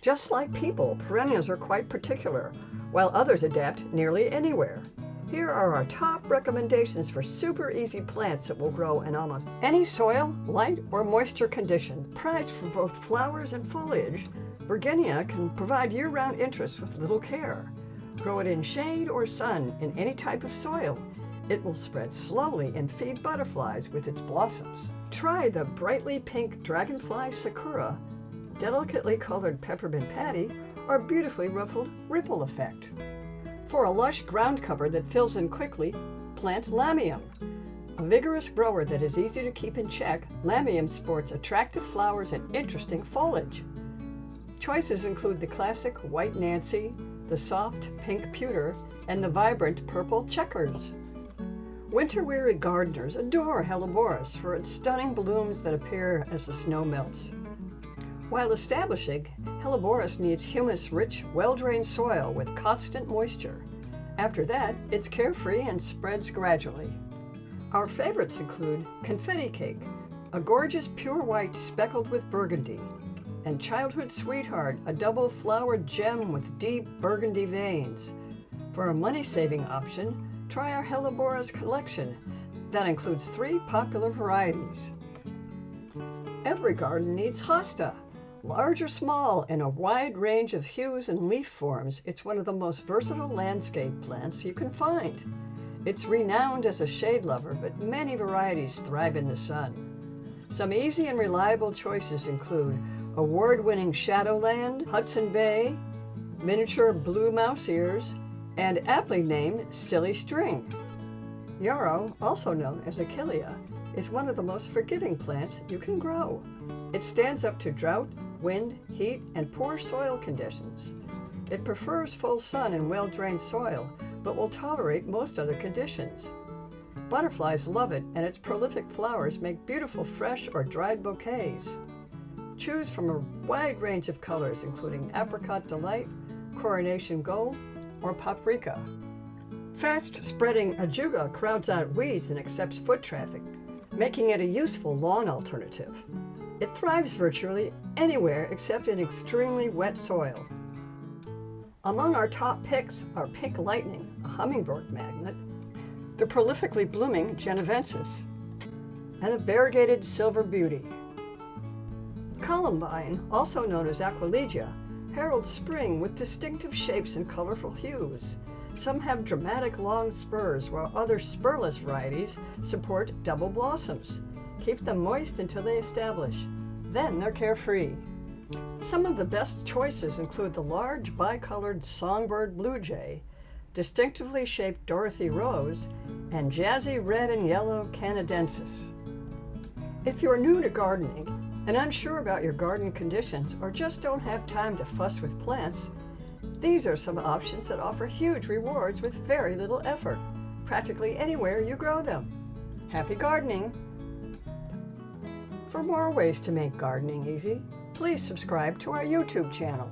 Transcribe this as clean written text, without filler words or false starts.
Just like people, perennials are quite particular, while others adapt nearly anywhere. Here are our top recommendations for super easy plants that will grow in almost any soil, light, or moisture conditions. Prized for both flowers and foliage, Virginia can provide year-round interest with little care. Grow it in shade or sun in any type of soil. It will spread slowly and feed butterflies with its blossoms. Try the brightly pink dragonfly sakura, delicately colored peppermint patty, or beautifully ruffled ripple effect. For a lush ground cover that fills in quickly, plant lamium. A vigorous grower that is easy to keep in check, lamium sports attractive flowers and interesting foliage. Choices include the classic white Nancy, the soft pink pewter, and the vibrant purple checkers. Winter-weary gardeners adore Helleborus for its stunning blooms that appear as the snow melts. While establishing, Helleborus needs humus-rich, well-drained soil with constant moisture. After that, it's carefree and spreads gradually. Our favorites include confetti cake, a gorgeous pure white speckled with burgundy, and childhood sweetheart, a double-flowered gem with deep burgundy veins. For a money-saving option, try our Helleborus collection that includes 3 popular varieties. Every garden needs hosta. Large or small, in a wide range of hues and leaf forms, it's one of the most versatile landscape plants you can find. It's renowned as a shade lover, but many varieties thrive in the sun. Some easy and reliable choices include award-winning Shadowland, Hudson Bay, miniature blue mouse ears, and aptly named Silly String. Yarrow, also known as Achillea, is one of the most forgiving plants you can grow. It stands up to drought, wind, heat, and poor soil conditions. It prefers full sun and well-drained soil, but will tolerate most other conditions. Butterflies love it, and its prolific flowers make beautiful fresh or dried bouquets. Choose from a wide range of colors, including Apricot Delight, Coronation Gold, or Paprika. Fast-spreading ajuga crowds out weeds and accepts foot traffic, making it a useful lawn alternative. It thrives virtually anywhere except in extremely wet soil. Among our top picks are Pink Lightning, a hummingbird magnet, the prolifically blooming Genevensis, and the variegated Silver Beauty. Columbine, also known as Aquilegia, heralds spring with distinctive shapes and colorful hues. Some have dramatic long spurs, while other spurless varieties support double blossoms. Keep them moist until they establish. Then they're carefree. Some of the best choices include the large bicolored songbird blue jay, distinctively shaped Dorothy rose, and jazzy red and yellow canadensis. If you're new to gardening and unsure about your garden conditions or just don't have time to fuss with plants, these are some options that offer huge rewards with very little effort, practically anywhere you grow them. Happy gardening! For more ways to make gardening easy, please subscribe to our YouTube channel.